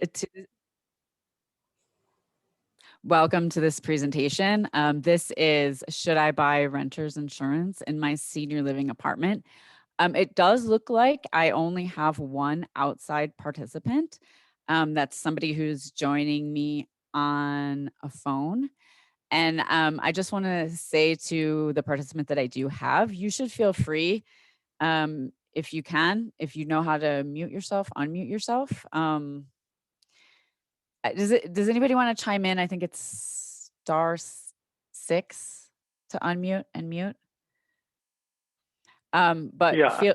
to- Welcome to this presentation. This is Should I Buy Renter's Insurance in My Senior Living Apartment? It does look like I only have one outside participant. That's somebody who's joining me on a phone. And I just want to say to the participant that I do have, you should feel free, if you can, if you know how to mute yourself, unmute yourself. Does anybody want to chime in? I think it's *6 to unmute and mute. But Yeah.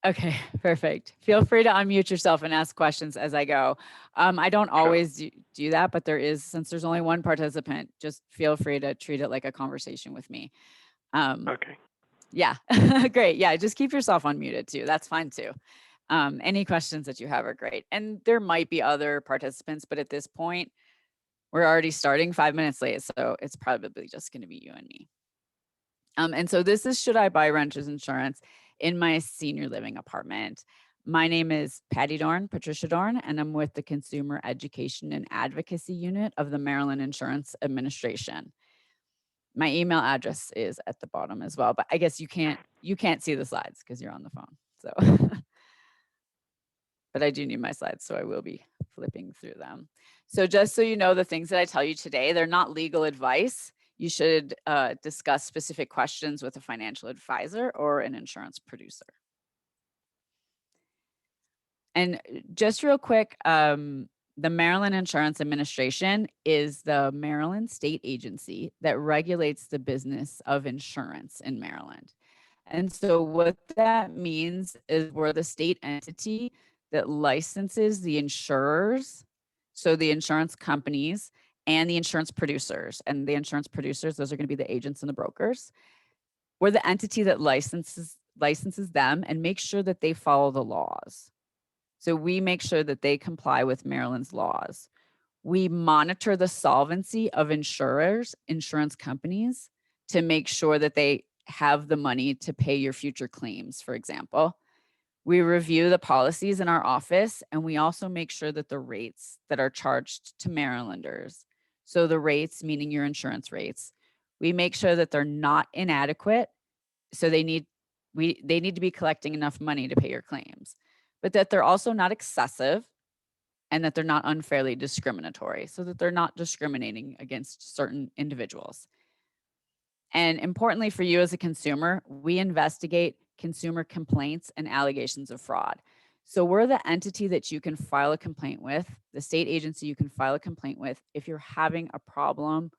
Okay, perfect. Feel free to unmute yourself and ask questions as I go. I don't always do that, but since there's only one participant, just feel free to treat it like a conversation with me. Okay. Yeah, great. Yeah, just keep yourself unmuted too. That's fine too. Any questions that you have are great. And there might be other participants, but at this point, we're already starting 5 minutes late, so it's probably just going to be you and me. And so this is Should I Buy Renter's Insurance in My Senior Living Apartment? My name is Patty Dorn, Patricia Dorn, and I'm with the Consumer Education and Advocacy Unit of the Maryland Insurance Administration. My email address is at the bottom as well, but I guess you can't see the slides because you're on the phone. So, but I do need my slides, so I will be flipping through them. So just so you know, the things that I tell you today, they're not legal advice. You should discuss specific questions with a financial advisor or an insurance producer. And just real quick, the Maryland Insurance Administration is the Maryland state agency that regulates the business of insurance in Maryland. And so what that means is we're the state entity that licenses the insurers, so the insurance companies and the insurance producers. And the insurance producers, those are going to be the agents and the brokers. We're the entity that licenses them and makes sure that they follow the laws. So we make sure that they comply with Maryland's laws. We monitor the solvency of insurers, insurance companies, to make sure that they have the money to pay your future claims, for example. We review the policies in our office, and we also make sure that the rates that are charged to Marylanders, so the rates, meaning your insurance rates, we make sure that they're not inadequate. So they need to be collecting enough money to pay your claims, but that they're also not excessive and that they're not unfairly discriminatory, so that they're not discriminating against certain individuals. And importantly for you as a consumer, we investigate consumer complaints and allegations of fraud. So we're the entity that you can file a complaint with, the state agency you can file a complaint with if you're having a problem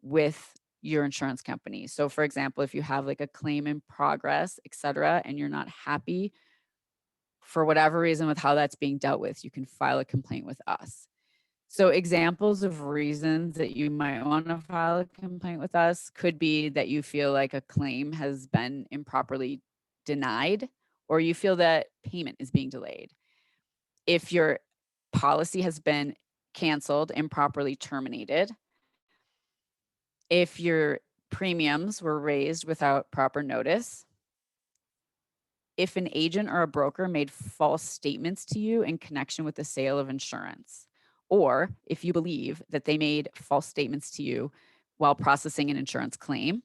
with your insurance company. So for example, if you have like a claim in progress, et cetera, and you're not happy for whatever reason with how that's being dealt with, you can file a complaint with us. So examples of reasons that you might want to file a complaint with us could be that you feel like a claim has been improperly denied, or you feel that payment is being delayed. If your policy has been canceled, improperly terminated, if your premiums were raised without proper notice, if an agent or a broker made false statements to you in connection with the sale of insurance, or if you believe that they made false statements to you while processing an insurance claim,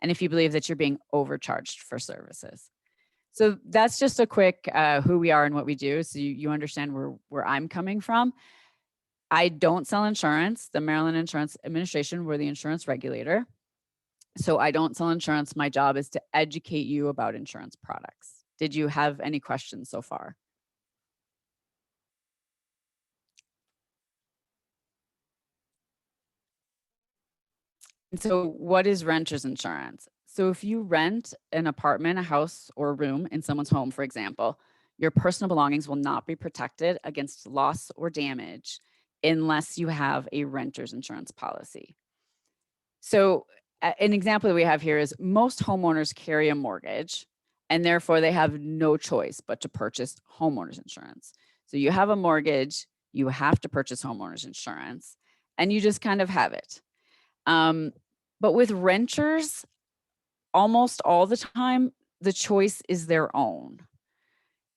and if you believe that you're being overcharged for services. So that's just a quick who we are and what we do, so you understand where I'm coming from. I don't sell insurance. The Maryland Insurance Administration, we're the insurance regulator. So I don't sell insurance. My job is to educate you about insurance products. Did you have any questions so far? And so what is renter's insurance? So if you rent an apartment, a house, or a room in someone's home, for example, your personal belongings will not be protected against loss or damage unless you have a renter's insurance policy. So an example that we have here is most homeowners carry a mortgage, and therefore they have no choice but to purchase homeowners insurance. So you have a mortgage, you have to purchase homeowners insurance, and you just kind of have it. But with renters, almost all the time, the choice is their own.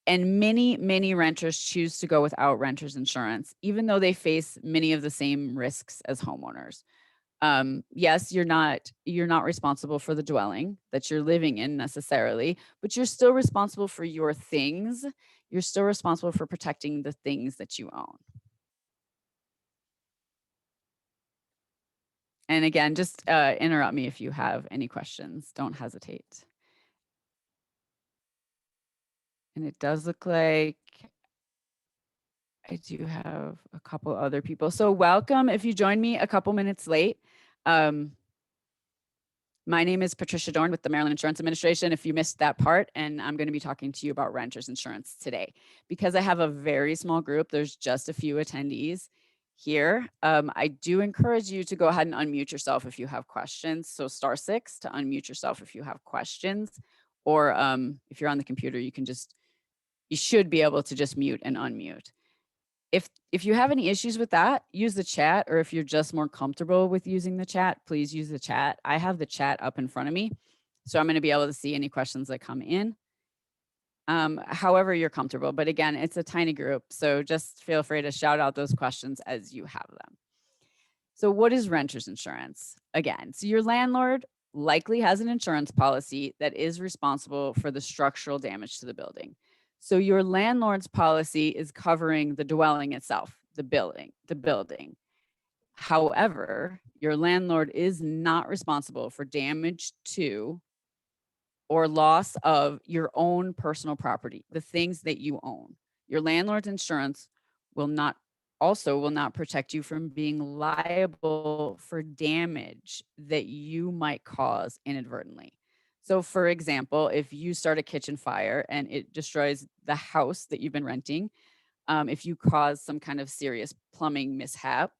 And many renters choose to go without renter's insurance, even though they face many of the same risks as homeowners. Yes, you're not responsible for the dwelling that you're living in necessarily, but you're still responsible for your things. You're still responsible for protecting the things that you own. And again, just interrupt me if you have any questions. Don't hesitate. And it does look like I do have a couple other people. So welcome if you joined me a couple minutes late. My name is Patricia Dorn with the Maryland Insurance Administration, if you missed that part, and I'm going to be talking to you about renters insurance today. Because I have a very small group, there's just a few attendees here. I do encourage you to go ahead and unmute yourself if you have questions. So *6 to unmute yourself if you have questions, or if you're on the computer, you should be able to just mute and unmute. If you have any issues with that, use the chat, or if you're just more comfortable with using the chat, please use the chat. I have the chat up in front of me, so I'm going to be able to see any questions that come in. However you're comfortable, but again, it's a tiny group, so just feel free to shout out those questions as you have them. So what is renter's insurance? Again, so your landlord likely has an insurance policy that is responsible for the structural damage to the building. So your landlord's policy is covering the dwelling itself, the building. However, your landlord is not responsible for damage to or loss of your own personal property, the things that you own. Your landlord's insurance will not protect you from being liable for damage that you might cause inadvertently. So for example, if you start a kitchen fire and it destroys the house that you've been renting, if you cause some kind of serious plumbing mishap,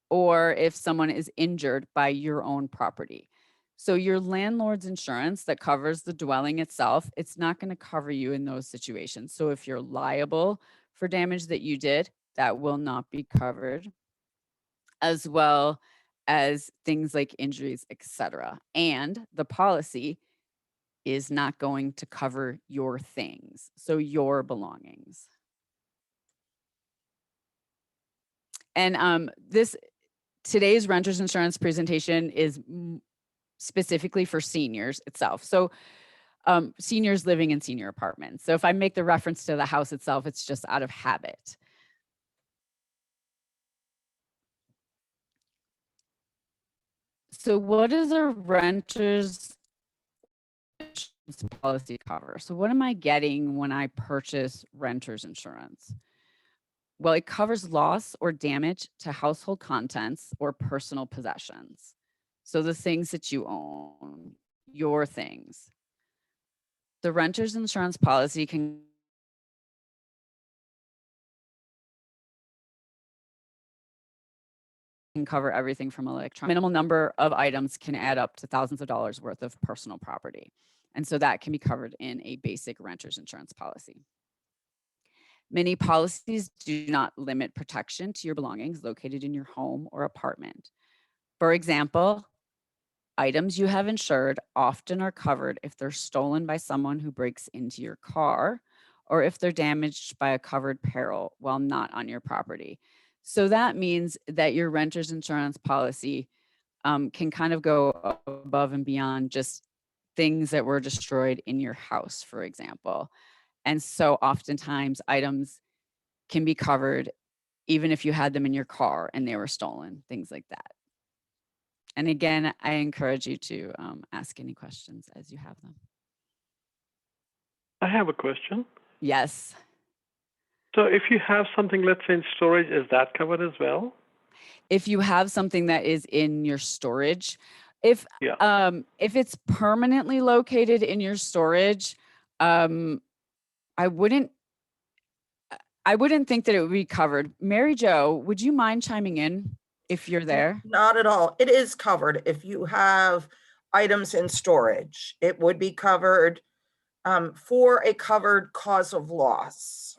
or if someone is injured by your own property. So your landlord's insurance that covers the dwelling itself, it's not going to cover you in those situations. So if you're liable for damage that you did, that will not be covered, as well as things like injuries, etc. And the policy is not going to cover your things, so your belongings. And today's renter's insurance presentation is specifically for seniors itself. So seniors living in senior apartments. So if I make the reference to the house itself, it's just out of habit. So what does a renter's policy cover? So what am I getting when I purchase renter's insurance? Well, it covers loss or damage to household contents or personal possessions. So the things that you own, your things. The renter's insurance policy can cover everything from electronic. Minimal number of items can add up to thousands of dollars worth of personal property. And so that can be covered in a basic renter's insurance policy. Many policies do not limit protection to your belongings located in your home or apartment. For example, items you have insured often are covered if they're stolen by someone who breaks into your car, or if they're damaged by a covered peril while not on your property. So that means that your renter's insurance policy can kind of go above and beyond just things that were destroyed in your house, for example. And so oftentimes items can be covered even if you had them in your car and they were stolen, things like that. And again, I encourage you to ask any questions as you have them. I have a question. Yes. So if you have something, let's say in storage, is that covered as well? If you have something that is in your storage, if it's permanently located in your storage, I wouldn't think that it would be covered. Mary Jo, would you mind chiming in if you're there? Not at all. It is covered. If you have items in storage, it would be covered for a covered cause of loss.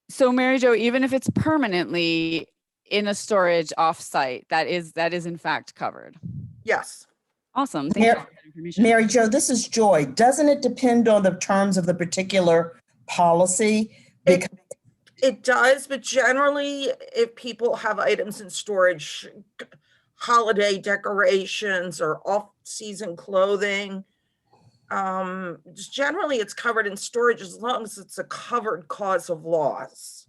So Mary Jo, even if it's permanently in a storage offsite, that is in fact covered. Yes. Awesome. Thank you for that information. Mary Jo, this is Joy. Doesn't it depend on the terms of the particular policy? Because It does, but generally, if people have items in storage, holiday decorations or off-season clothing, generally it's covered in storage as long as it's a covered cause of loss.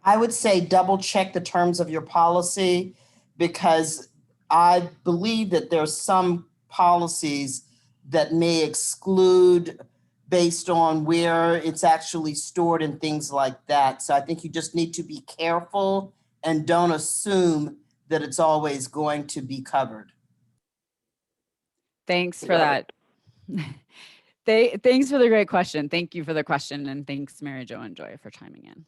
I would say double check the terms of your policy, because I believe that there's some policies that may exclude based on where it's actually stored and things like that. So I think you just need to be careful and don't assume that it's always going to be covered. Thanks for that. Thanks for the great question. Thank you for the question. And thanks, Mary Jo and Joy, for chiming in.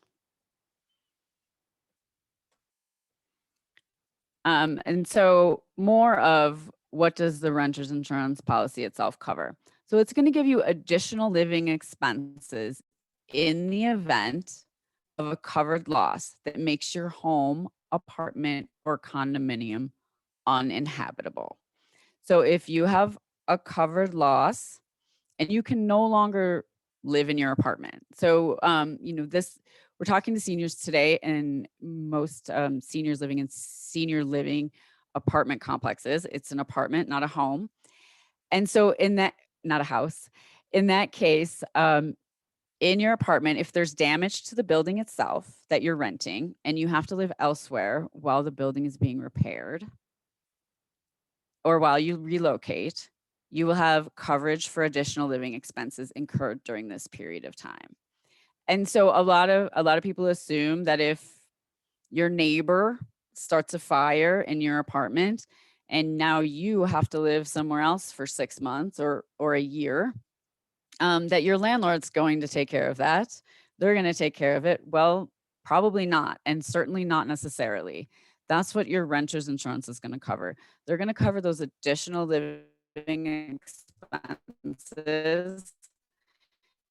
And so more of what does the renter's insurance policy itself cover? So it's going to give you additional living expenses in the event of a covered loss that makes your home, apartment, or condominium uninhabitable. So if you have a covered loss and you can no longer live in your apartment. So, we're talking to seniors today, and most seniors living in senior living apartment complexes. It's an apartment, not a home. And so not a house. In that case, in your apartment, if there's damage to the building itself that you're renting and you have to live elsewhere while the building is being repaired or while you relocate, you will have coverage for additional living expenses incurred during this period of time. And so a lot of people assume that if your neighbor starts a fire in your apartment and now you have to live somewhere else for 6 months or a year, that your landlord's going to take care of that. They're going to take care of it. Well, probably not, and certainly not necessarily. That's what your renter's insurance is going to cover. They're going to cover those additional living expenses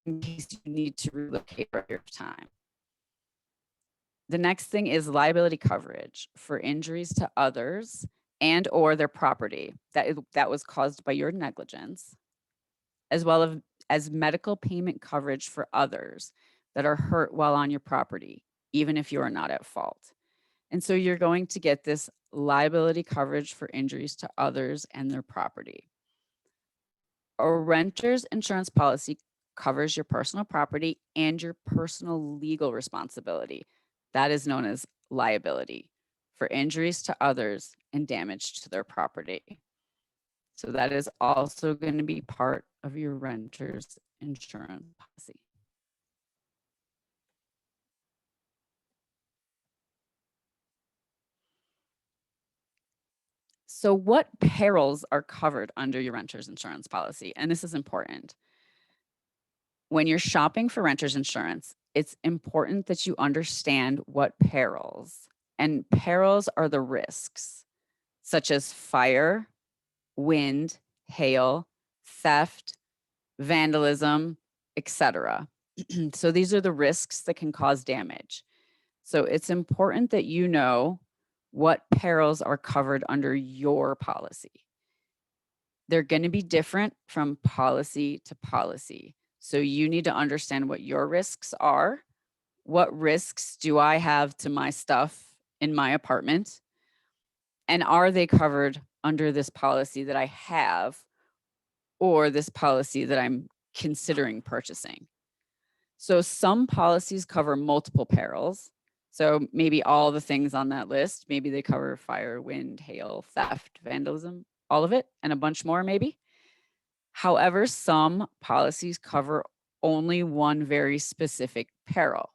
in case you need to relocate for your time. The next thing is liability coverage for injuries to others and or their property that was caused by your negligence, as well as medical payment coverage for others that are hurt while on your property, even if you are not at fault. And so you're going to get this liability coverage for injuries to others and their property. A renter's insurance policy covers your personal property and your personal legal responsibility. That is known as liability for injuries to others and damage to their property. So that is also going to be part of your renter's insurance policy. So what perils are covered under your renter's insurance policy? And this is important. When you're shopping for renter's insurance, it's important that you understand what perils, and perils are the risks such as fire, wind, hail, theft, vandalism, etc. So these are the risks that can cause damage. So it's important that you know what perils are covered under your policy. They're going to be different from policy to policy. So you need to understand what your risks are. What risks do I have to my stuff in my apartment? And are they covered under this policy that I have or this policy that I'm considering purchasing? So some policies cover multiple perils. So maybe all the things on that list, maybe they cover fire, wind, hail, theft, vandalism, all of it, and a bunch more maybe. However, some policies cover only one very specific peril.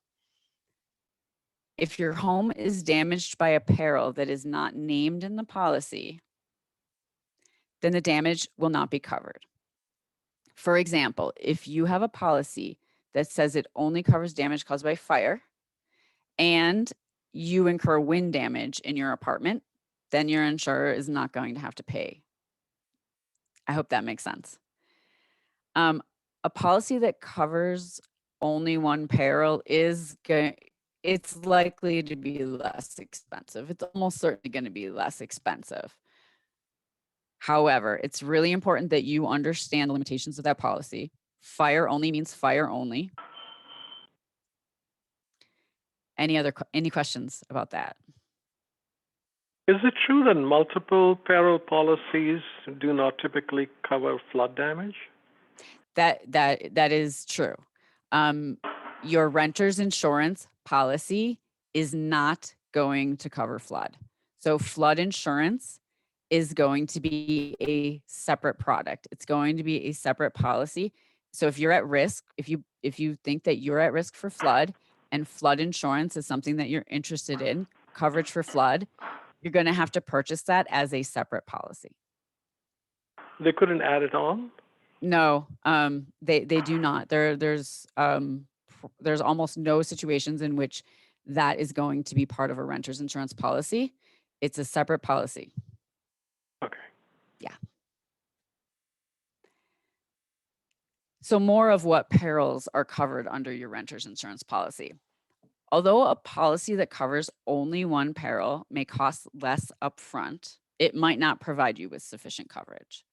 If your home is damaged by a peril that is not named in the policy, then the damage will not be covered. For example, if you have a policy that says it only covers damage caused by fire and you incur wind damage in your apartment, then your insurer is not going to have to pay. I hope that makes sense. A policy that covers only one peril it's likely to be less expensive. It's almost certainly going to be less expensive. However, it's really important that you understand the limitations of that policy. Fire only means fire only. Any questions about that? Is it true that multiple peril policies do not typically cover flood damage? That is true. Your renter's insurance policy is not going to cover flood. So flood insurance is going to be a separate product. It's going to be a separate policy. So if you're at risk, if you think that you're at risk for flood and flood insurance is something that you're interested in, coverage for flood, you're going to have to purchase that as a separate policy. They couldn't add it on? No, they do not. There's almost no situations in which that is going to be part of a renter's insurance policy. It's a separate policy. Okay. Yeah. So more of what perils are covered under your renter's insurance policy. Although a policy that covers only one peril may cost less upfront, it might not provide you with sufficient coverage.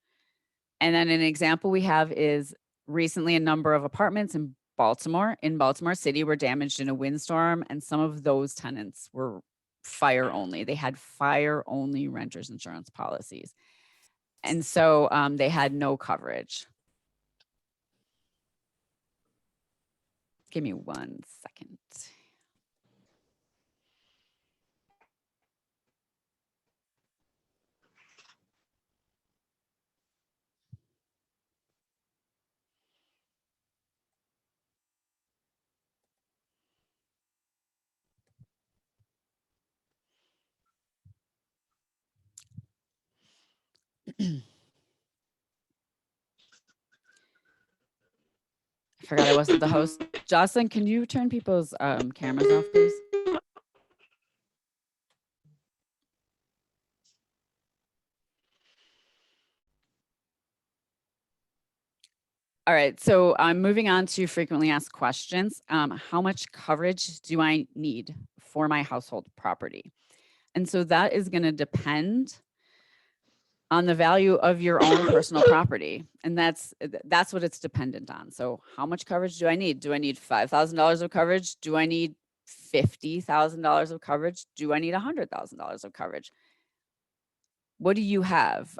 And then an example we have is recently a number of apartments in Baltimore City were damaged in a windstorm, and some of those tenants were fire only. They had fire only renter's insurance policies. And so they had no coverage. Give me 1 second. I forgot I wasn't the host. Jocelyn, can you turn people's cameras off, please? All right, so I'm moving on to frequently asked questions. How much coverage do I need for my household property? And so that is going to depend on the value of your own personal property. And that's what it's dependent on. So how much coverage do I need? Do I need $5,000 of coverage? Do I need $50,000 of coverage? Do I need $100,000 of coverage? What do you have?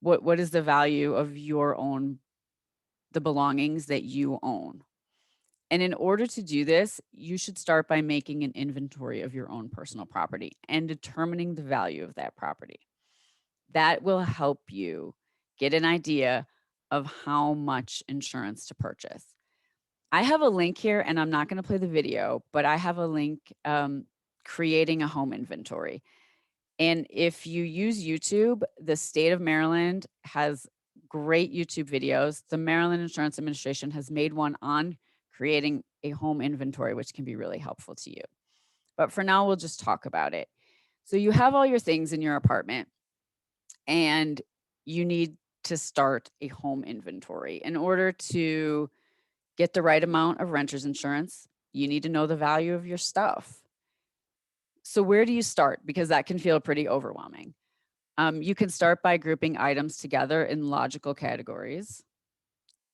What is the value of your own, the belongings that you own? And in order to do this, you should start by making an inventory of your own personal property and determining the value of that property. That will help you get an idea of how much insurance to purchase. I have a link here, and I'm not going to play the video, but I have a link creating a home inventory. And if you use YouTube, the state of Maryland has great YouTube videos. The Maryland Insurance Administration has made one on creating a home inventory, which can be really helpful to you. But for now, we'll just talk about it. So you have all your things in your apartment, and you need to start a home inventory. In order to get the right amount of renter's insurance, you need to know the value of your stuff. So where do you start? Because that can feel pretty overwhelming. You can start by grouping items together in logical categories.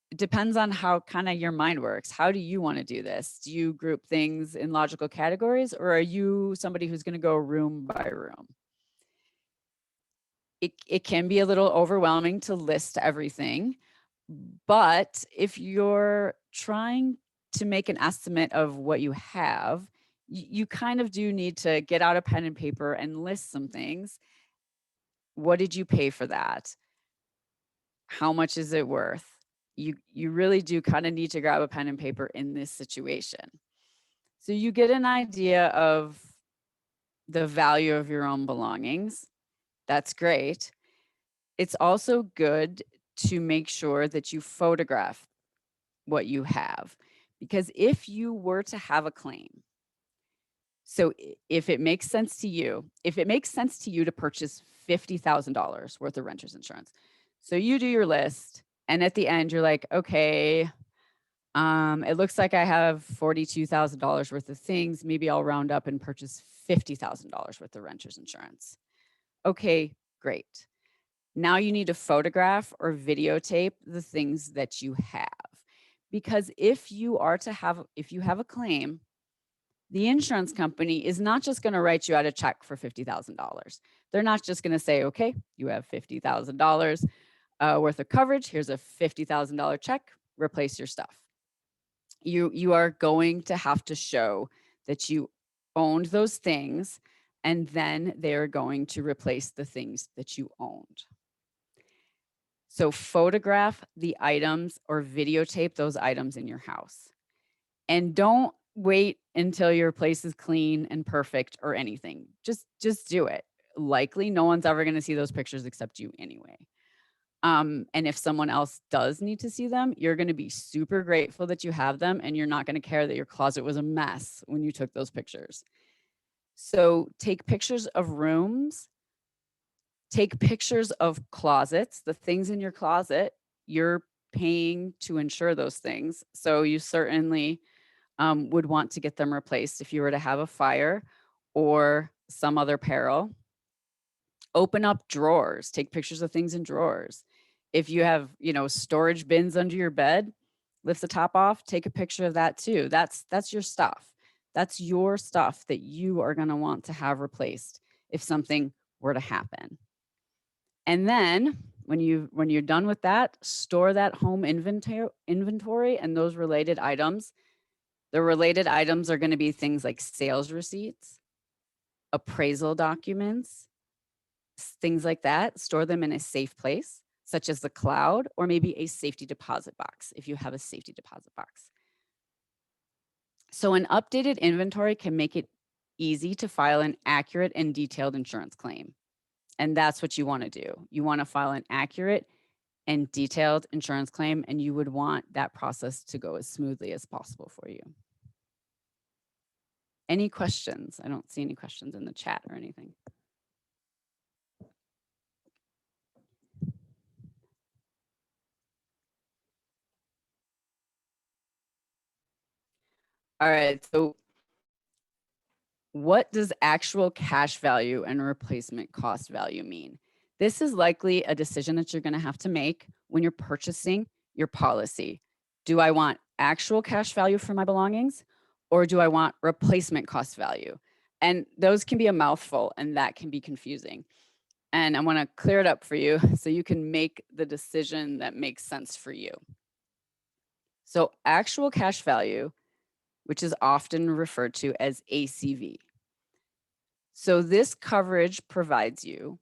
It depends on how kind of your mind works. How do you want to do this? Do you group things in logical categories, or are you somebody who's going to go room by room? It can be a little overwhelming to list everything, but if you're trying to make an estimate of what you have, you kind of do need to get out a pen and paper and list some things. What did you pay for that? How much is it worth? You really do kind of need to grab a pen and paper in this situation. So you get an idea of the value of your own belongings. That's great. It's also good to make sure that you photograph what you have, because if you were to have a claim, so if it makes sense to you to purchase $50,000 worth of renter's insurance, so you do your list, and at the end you're like, okay, it looks like I have $42,000 worth of things. Maybe I'll round up and purchase $50,000 worth of renter's insurance. Okay, great. Now you need to photograph or videotape the things that you have. Because if you have a claim, the insurance company is not just going to write you out a check for $50,000. They're not just going to say, okay, you have $50,000 worth of coverage. Here's a $50,000 check, replace your stuff. You are going to have to show that you owned those things, and then they're going to replace the things that you owned. So photograph the items or videotape those items in your house. And don't wait until your place is clean and perfect or anything. Just do it. Likely no one's ever going to see those pictures except you anyway. And if someone else does need to see them, you're going to be super grateful that you have them, and you're not going to care that your closet was a mess when you took those pictures. So take pictures of rooms, take pictures of closets, the things in your closet. You're paying to insure those things. So you certainly would want to get them replaced if you were to have a fire or some other peril. Open up drawers, take pictures of things in drawers. If you have, storage bins under your bed, lift the top off, take a picture of that too. That's your stuff. That's your stuff that you are going to want to have replaced if something were to happen. And then when you're done with that, store that home inventory and those related items. The related items are going to be things like sales receipts, appraisal documents, things like that. Store them in a safe place, such as the cloud, or maybe a safety deposit box if you have a safety deposit box. So an updated inventory can make it easy to file an accurate and detailed insurance claim. And that's what you want to do. You want to file an accurate and detailed insurance claim, and you would want that process to go as smoothly as possible for you. Any questions? I don't see any questions in the chat or anything. All right, so what does actual cash value and replacement cost value mean? This is likely a decision that you're going to have to make when you're purchasing your policy. Do I want actual cash value for my belongings, or do I want replacement cost value? And those can be a mouthful, and that can be confusing. And I want to clear it up for you so you can make the decision that makes sense for you. So actual cash value, which is often referred to as ACV. So this coverage provides you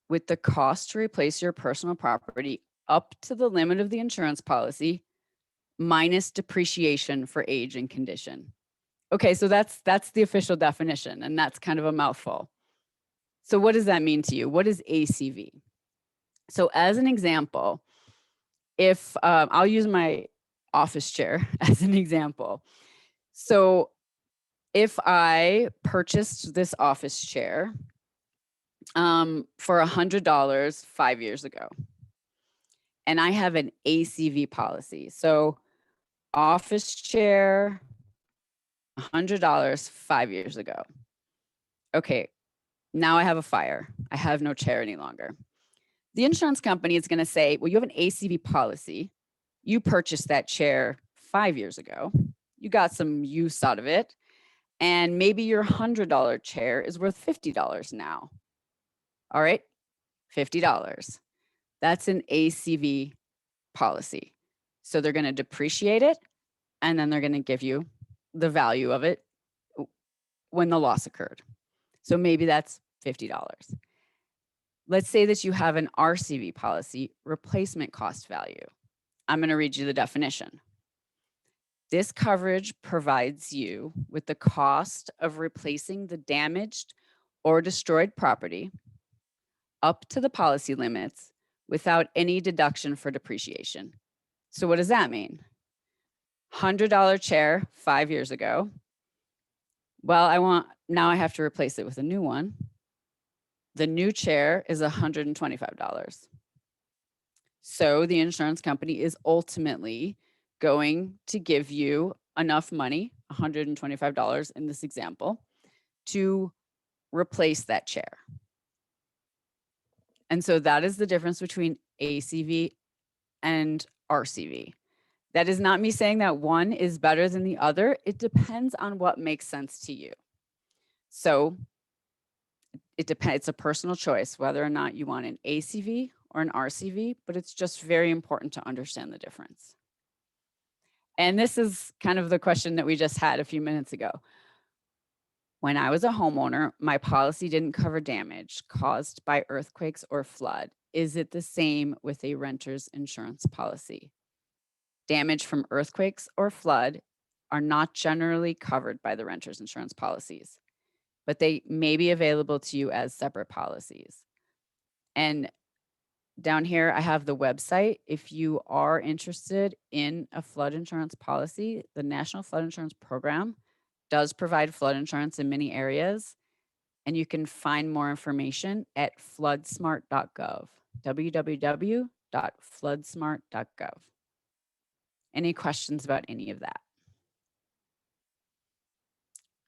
with the cost to replace your personal property up to the limit of the insurance policy minus depreciation for age and condition. Okay, so that's the official definition, and that's kind of a mouthful. So what does that mean to you? What is ACV? So as an example, if I'll use my office chair as an example. So if I purchased this office chair for $100 5 years ago, and I have an ACV policy. So office chair, $100 5 years ago. Okay, now I have a fire. I have no chair any longer. The insurance company is going to say, well, you have an ACV policy. You purchased that chair 5 years ago. You got some use out of it. And maybe your $100 chair is worth $50 now. All right, $50. That's an ACV policy. So they're going to depreciate it, and then they're going to give you the value of it when the loss occurred. So maybe that's $50. Let's say that you have an RCV policy, replacement cost value. I'm going to read you the definition. This coverage provides you with the cost of replacing the damaged or destroyed property up to the policy limits without any deduction for depreciation. So what does that mean? $100 chair 5 years ago. Well, now I have to replace it with a new one. The new chair is $125. So the insurance company is ultimately going to give you enough money, $125 in this example, to replace that chair. And so that is the difference between ACV and RCV. That is not me saying that one is better than the other. It depends on what makes sense to you. So it depends, it's a personal choice whether or not you want an ACV or an RCV, but it's just very important to understand the difference. And this is kind of the question that we just had a few minutes ago. When I was a homeowner, my policy didn't cover damage caused by earthquakes or flood. Is it the same with a renter's insurance policy? Damage from earthquakes or flood are not generally covered by the renter's insurance policies, but they may be available to you as separate policies. And down here, I have the website. If you are interested in a flood insurance policy, the National Flood Insurance Program does provide flood insurance in many areas, and you can find more information at floodsmart.gov, www.floodsmart.gov. Any questions about any of that?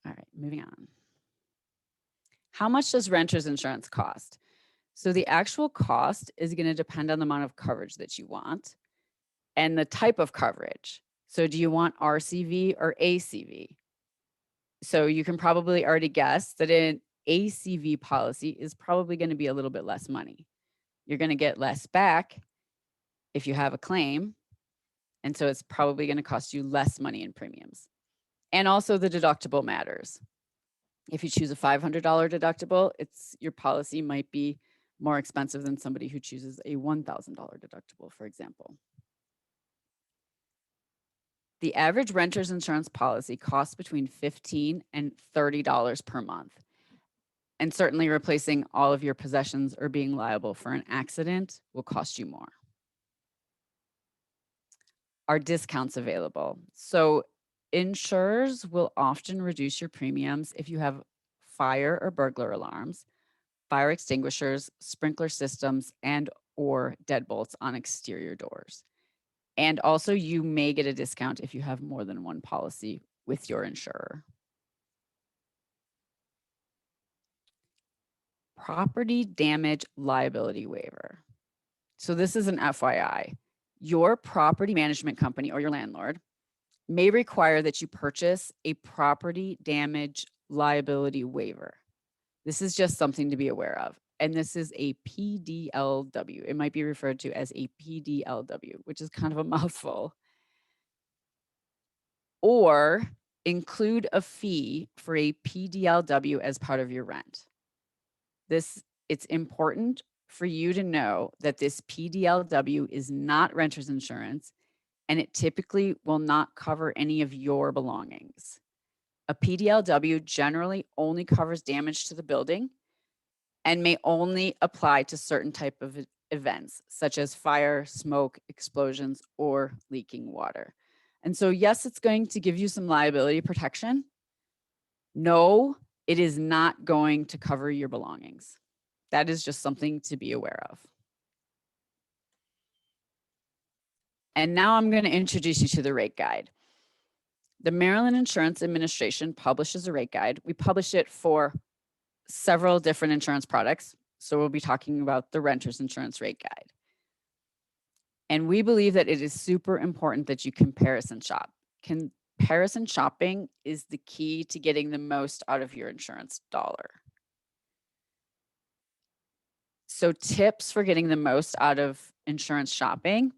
All right, moving on. How much does renter's insurance cost? So the actual cost is going to depend on the amount of coverage that you want and the type of coverage. So do you want RCV or ACV? So you can probably already guess that an ACV policy is probably going to be a little bit less money. You're going to get less back if you have a claim. And so it's probably going to cost you less money in premiums. And also the deductible matters. If you choose a $500 deductible, your policy might be more expensive than somebody who chooses a $1,000 deductible, for example. The average renter's insurance policy costs between $15 and $30 per month. And certainly replacing all of your possessions or being liable for an accident will cost you more. Are discounts available? So insurers will often reduce your premiums if you have fire or burglar alarms, fire extinguishers, sprinkler systems, and or deadbolts on exterior doors. And also you may get a discount if you have more than one policy with your insurer. Property damage liability waiver. So this is an FYI. Your property management company or your landlord may require that you purchase a property damage liability waiver. This is just something to be aware of. And this is a PDLW. It might be referred to as a PDLW, which is kind of a mouthful. Or include a fee for a PDLW as part of your rent. It's important for you to know that this PDLW is not renter's insurance, and it typically will not cover any of your belongings. A PDLW generally only covers damage to the building and may only apply to certain type of events, such as fire, smoke, explosions, or leaking water. And so, yes, it's going to give you some liability protection. No, it is not going to cover your belongings. That is just something to be aware of. And now I'm going to introduce you to the rate guide. The Maryland Insurance Administration publishes a rate guide. We publish it for several different insurance products. So we'll be talking about the renter's insurance rate guide. And we believe that it is super important that you comparison shop. Comparison shopping is the key to getting the most out of your insurance dollar. So tips for getting the most out of insurance shopping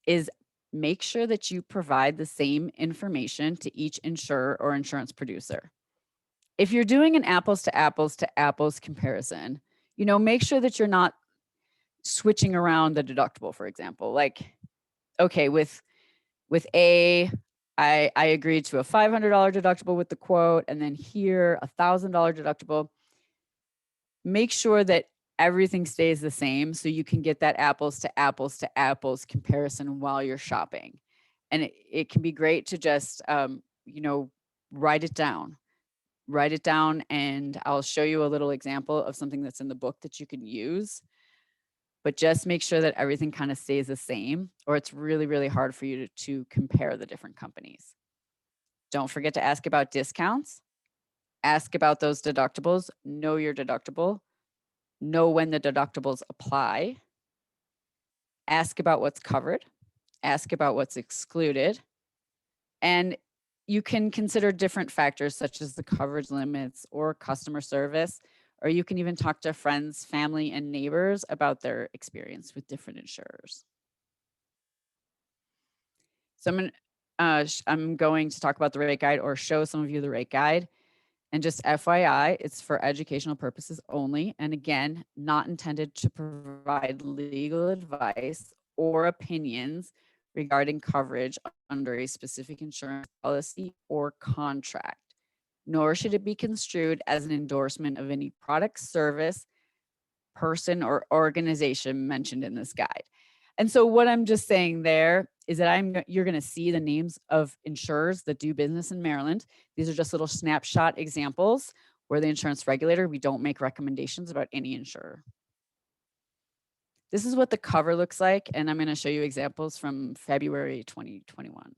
is make sure that you provide the same information to each insurer or insurance producer. If you're doing an apples to apples comparison, make sure that you're not switching around the deductible, for example. Like, okay, with A, I agreed to a $500 deductible with the quote, and then here a $1,000 deductible. Make sure that everything stays the same so you can get that apples to apples comparison while you're shopping. And it can be great to just, write it down. Write it down, and I'll show you a little example of something that's in the book that you can use. But just make sure that everything kind of stays the same, or it's really, really hard for you to compare the different companies. Don't forget to ask about discounts. Ask about those deductibles. Know your deductible. know when the deductibles apply, ask about what's covered, ask about what's excluded, and you can consider different factors such as the coverage limits or customer service, or you can even talk to friends, family, and neighbors about their experience with different insurers. So I'm going to talk about the rate guide or show some of you the rate guide. And just FYI, it's for educational purposes only. And again, not intended to provide legal advice or opinions regarding coverage under a specific insurance policy or contract, nor should it be construed as an endorsement of any product, service, person, or organization mentioned in this guide. And so what I'm just saying there is that you're going to see the names of insurers that do business in Maryland. These are just little snapshot examples where the insurance regulator, we don't make recommendations about any insurer. This is what the cover looks like, and I'm going to show you examples from February 2021.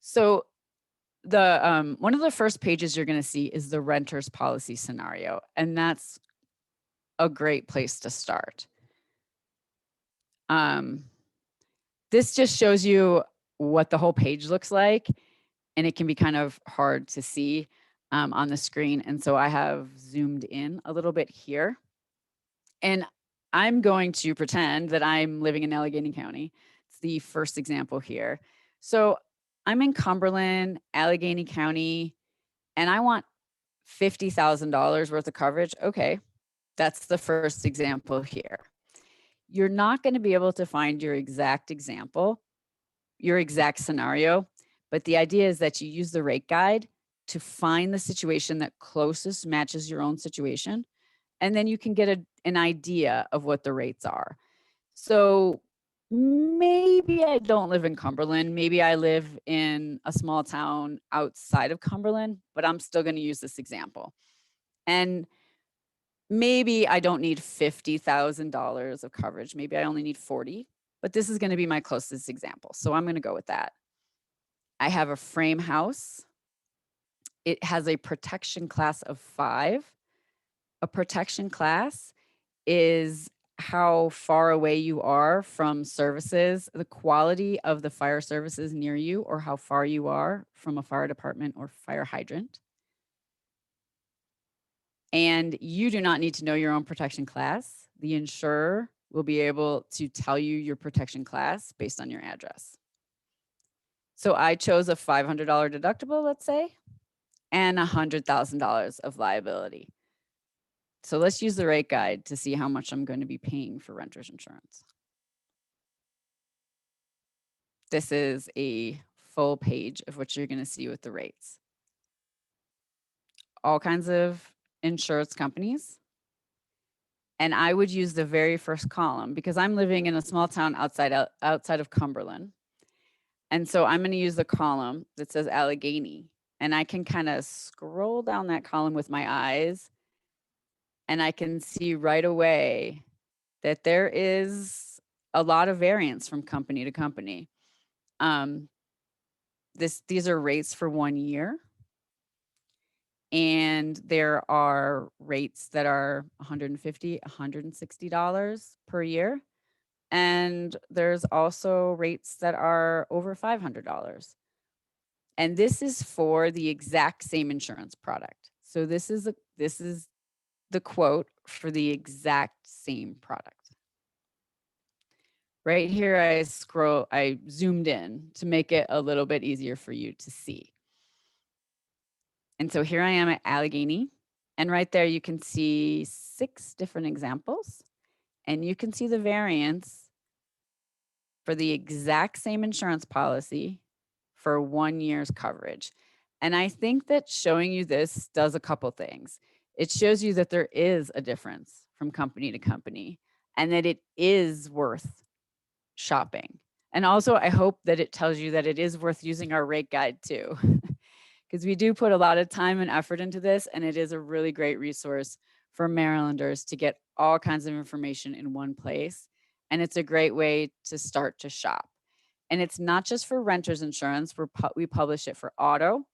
So the one of the first pages you're going to see is the renter's policy scenario, and that's a great place to start. This just shows you what the whole page looks like, and it can be kind of hard to see on the screen. And so I have zoomed in a little bit here, and I'm going to pretend that I'm living in Allegheny County. It's the first example here. So I'm in Cumberland, Allegheny County, and I want $50,000 worth of coverage. Okay, that's the first example here. You're not going to be able to find your exact example, your exact scenario, but the idea is that you use the rate guide to find the situation that closest matches your own situation, and then you can get an idea of what the rates are. So maybe I don't live in Cumberland, maybe I live in a small town outside of Cumberland, but I'm still going to use this example. And maybe I don't need $50,000 of coverage. Maybe I only need 40, but this is going to be my closest example. So I'm going to go with that. I have a frame house. It has a protection class of 5. A protection class is how far away you are from services, the quality of the fire services near you, or how far you are from a fire department or fire hydrant. And you do not need to know your own protection class. The insurer will be able to tell you your protection class based on your address. So I chose a $500 deductible, let's say, and $100,000 of liability. So let's use the rate guide to see how much I'm going to be paying for renter's insurance. This is a full page of what you're going to see with the rates. All kinds of insurance companies. And I would use the very first column because I'm living in a small town outside of Cumberland. And so I'm going to use the column that says Allegheny. And I can kind of scroll down that column with my eyes. And I can see right away that there is a lot of variance from company to company. These are rates for 1 year. And there are rates that are $150, $160 per year. And there's also rates that are over $500. And this is for the exact same insurance product. So this is the quote for the exact same product. Right here, I zoomed in to make it a little bit easier for you to see. And so here I am at Allegheny, and right there you can see 6 different examples, and you can see the variance for the exact same insurance policy for 1 year's coverage. And I think that showing you this does a couple things. It shows you that there is a difference from company to company and that it is worth shopping. And also, I hope that it tells you that it is worth using our rate guide too, because we do put a lot of time and effort into this, and it is a really great resource for Marylanders to get all kinds of information in one place. And it's a great way to start to shop. And it's not just for renters insurance. We publish it for auto,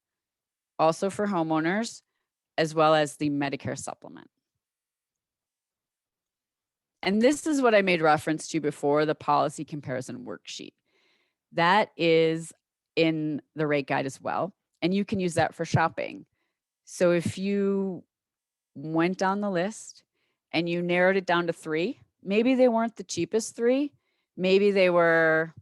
also for homeowners, as well as the Medicare supplement. And this is what I made reference to before, the policy comparison worksheet. That is in the rate guide as well. And you can use that for shopping. So if you went down the list and you narrowed it down to 3, maybe they weren't the cheapest 3, maybe they were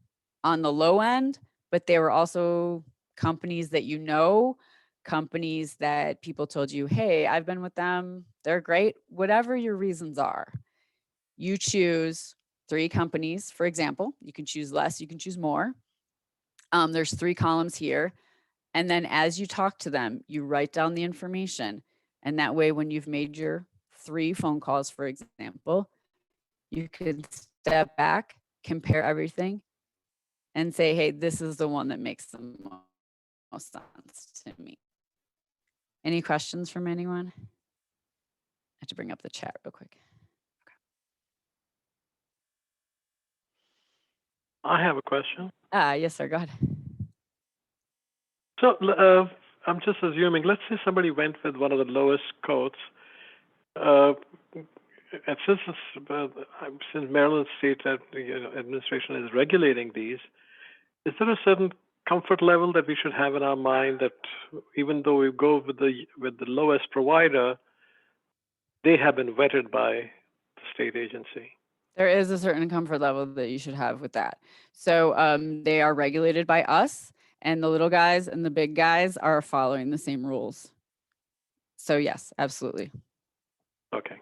on the low end, but they were also companies that you know, companies that people told you, hey, I've been with them, they're great. Whatever your reasons are, you choose 3 companies, for example. You can choose less, you can choose more. There's 3 columns here. And then as you talk to them, you write down the information. And that way, when you've made your 3 phone calls, for example, you could step back, compare everything, and say, hey, this is the one that makes the most sense to me. Any questions from anyone? I have to bring up the chat real quick. I have a question. Yes, sir, go ahead. So I'm just assuming, let's say somebody went with one of the lowest quotes. And since Maryland State Administration is regulating these, is there a certain comfort level that we should have in our mind that even though we go with the lowest provider, they have been vetted by the state agency? There is a certain comfort level that you should have with that. So they are regulated by us, and the little guys and the big guys are following the same rules. So yes, absolutely. Okay.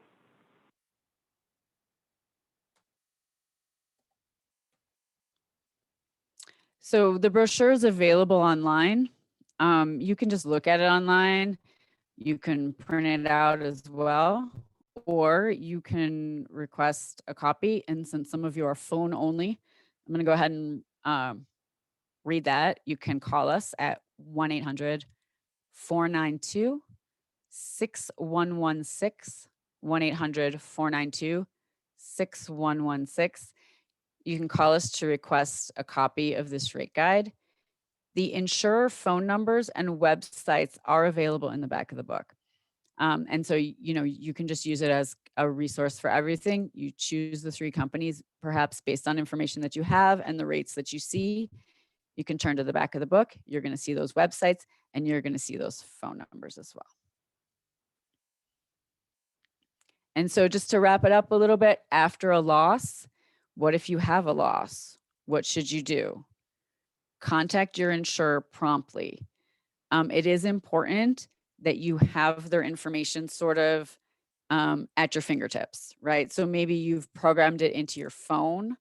So the brochure is available online. You can just look at it online. You can print it out as well, or you can request a copy. And since some of you are phone only, I'm going to go ahead and read that. You can call us at 1-800-492-6116, 1-800-492-6116. You can call us to request a copy of this rate guide. The insurer phone numbers and websites are available in the back of the book. And so, you know, you can just use it as a resource for everything. You choose the 3 companies, perhaps based on information that you have and the rates that you see. You can turn to the back of the book. You're going to see those websites and you're going to see those phone numbers as well. And so just to wrap it up a little bit, after a loss, what if you have a loss? What should you do? Contact your insurer promptly. It is important that you have their information sort of at your fingertips, right? So maybe you've programmed it into your phone.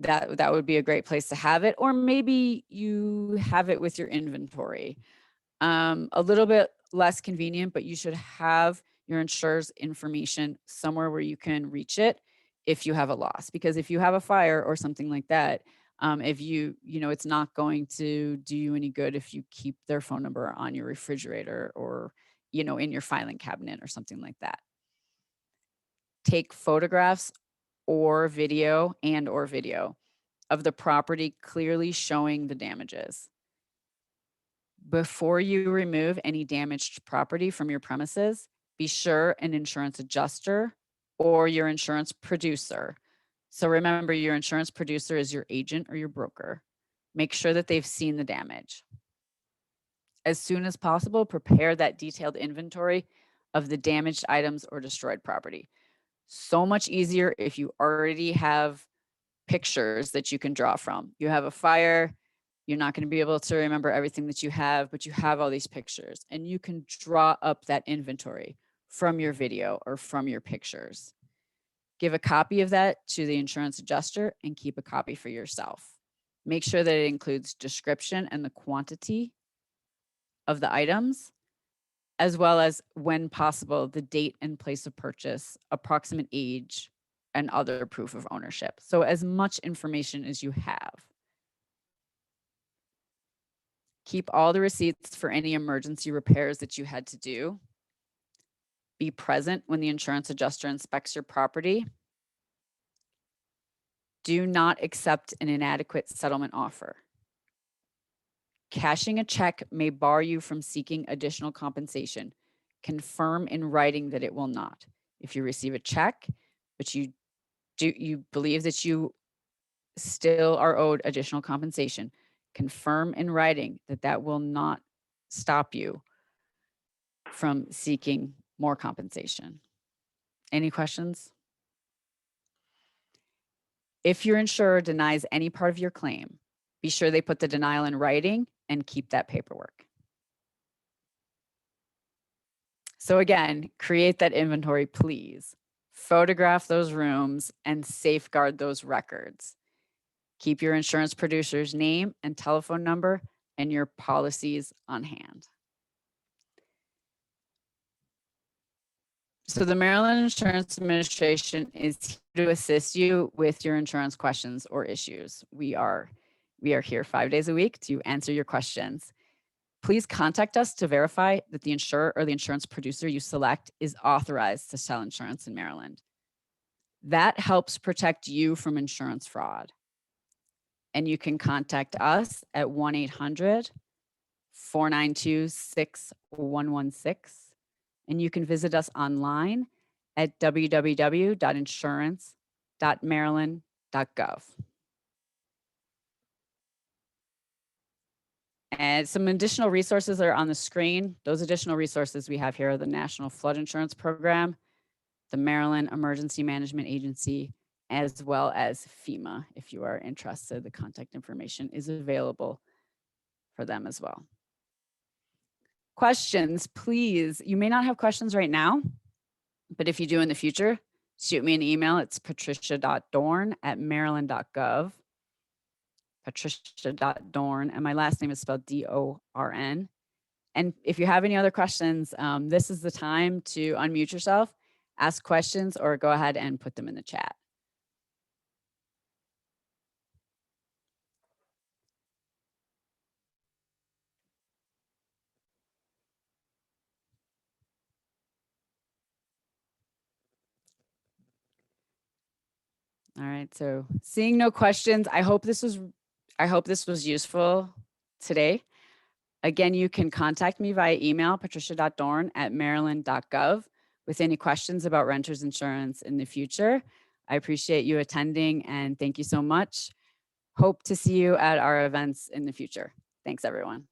That would be a great place to have it. Or maybe you have it with your inventory. A little bit less convenient, but you should have your insurer's information somewhere where you can reach it if you have a loss. Because if you have a fire or something like that, if you know, it's not going to do you any good if you keep their phone number on your refrigerator or, you know, in your filing cabinet or something like that. Take photographs or video of the property clearly showing the damages. Before you remove any damaged property from your premises, be sure an insurance adjuster or your insurance producer. So remember, your insurance producer is your agent or your broker. Make sure that they've seen the damage. As soon as possible, prepare that detailed inventory of the damaged items or destroyed property. So much easier if you already have pictures that you can draw from. You have a fire, you're not going to be able to remember everything that you have, but you have all these pictures and you can draw up that inventory from your video or from your pictures. Give a copy of that to the insurance adjuster and keep a copy for yourself. Make sure that it includes description and the quantity of the items, as well as, when possible, the date and place of purchase, approximate age, and other proof of ownership. So as much information as you have. Keep all the receipts for any emergency repairs that you had to do. Be present when the insurance adjuster inspects your property. Do not accept an inadequate settlement offer. Cashing a check may bar you from seeking additional compensation. Confirm in writing that it will not. If you receive a check, but you believe that you still are owed additional compensation, confirm in writing that that will not stop you from seeking more compensation. Any questions? If your insurer denies any part of your claim, be sure they put the denial in writing and keep that paperwork. So again, create that inventory, please. Photograph those rooms and safeguard those records. Keep your insurance producer's name and telephone number and your policies on hand. So the Maryland Insurance Administration is here to assist you with your insurance questions or issues. We are here 5 days a week to answer your questions. Please contact us to verify that the insurer or the insurance producer you select is authorized to sell insurance in Maryland. That helps protect you from insurance fraud. And you can contact us at 1-800-492-6116. And you can visit us online at www.insurance.maryland.gov. And some additional resources are on the screen. Those additional resources we have here are the National Flood Insurance Program, the Maryland Emergency Management Agency, as well as FEMA. If you are interested, the contact information is available for them as well. Questions, please. You may not have questions right now, but if you do in the future, shoot me an email. It's patricia.dorn@maryland.gov. Patricia.dorn, and my last name is spelled D-O-R-N. And if you have any other questions, this is the time to unmute yourself, ask questions, or go ahead and put them in the chat. All right, so seeing no questions, I hope this was useful today. Again, you can contact me via email, patricia.dorn@maryland.gov, with any questions about renters insurance in the future. I appreciate you attending and thank you so much. Hope to see you at our events in the future. Thanks, everyone.